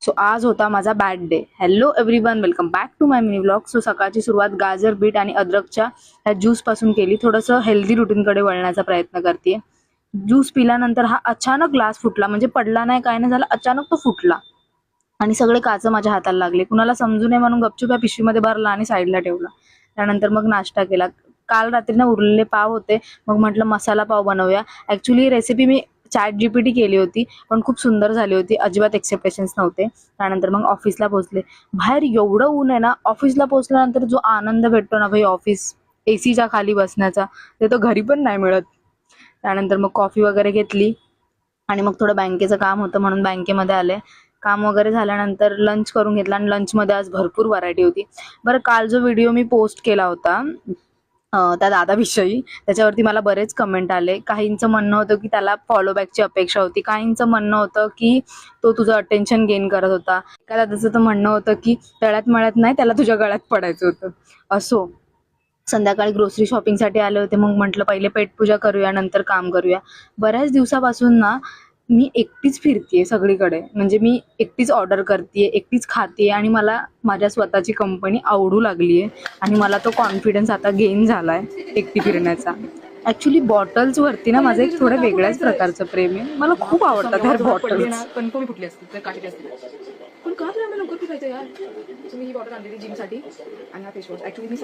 So आज होता माझा bad day. Hello everyone, welcome back to my mini vlog. So सकाळची सुरुवात गाजर, बीट आणि अद्रकच्या ह्या ज्यूसपासून केली. थोडंसं हेल्दी रुटीनकडे वळण्याचा प्रयत्न करते. ज्यूस पिल्यानंतर हा अचानक ग्लास फुटला, म्हणजे पडला नाही, काय नाही झालं, अचानक तो फुटला आणि सगळे काच माझ्या हाताला लागले. कुणाला समजू नये म्हणून गपचूप या पिशवीमध्ये भरला आणि साईडला ठेवला. त्यानंतर मग नाश्ता केला. काल रात्री ना उरलेले पाव होते, मग म्हटलं मसाला पाव बनवूया. ॲक्च्युली रेसिपी मी ChatGPT केली होती, पण खूप सुंदर झाली होती, अजिबात एक्सेप्टेशन्स नव्हते. त्यानंतर मग ऑफिसला पोहोचले. बाहेर एवढं ऊन आहे ना, ऑफिसला पोहोचल्यानंतर जो आनंद भेटतो ना भाई ऑफिस एसीच्या खाली बसण्याचा, ते तर घरी पण नाही मिळत. त्यानंतर मग कॉफी वगैरे घेतली आणि मग थोडं बँकेचं काम होतं म्हणून बँकेमध्ये आले. काम वगैरे झाल्यानंतर लंच करून घेतला आणि लंचमध्ये आज भरपूर व्हरायटी होती. बरं, काल जो व्हिडिओ मी पोस्ट केला होता त्या दादाविषयी, त्याच्यावरती मला बरेच कमेंट आले. काहींचं म्हणणं होतं की त्याला फॉलोबॅकची अपेक्षा होती, काहींचं म्हणणं होतं की तो तुझं अटेन्शन गेन करत होता, एका दादाचं तर म्हणणं होतं की तळ्यात मळ्यात नाही, त्याला तुझ्या गळ्यात पडायचं होतं. असो, संध्याकाळी ग्रोसरी शॉपिंगसाठी आले होते. मग म्हटलं पहिले पेटपूजा करूया, नंतर काम करूया. बऱ्याच दिवसापासून ना मी एकटीच फिरतेय सगळीकडे, म्हणजे मी एकटीच ऑर्डर करते, एकटीच खाते आणि मला माझ्या स्वतःची कंपनी आवडू लागली आहे आणि मला तो कॉन्फिडन्स आता गेन झाला आहे एकटी फिरण्याचा. ॲक्च्युली बॉटल्सवरती ना माझं एक थोडं वेगळ्याच प्रकारचं प्रेम आहे. मला खूप आवडतात ह्या बॉटल्स. कन्फर्म फुटली असती तर काचेची असते. पण का तुला लवकर पिसायचं यार. तुम्ही ही बॉटल आणलेली जिमसाठी आणि हा फेस वॉश. ॲक्च्युली मी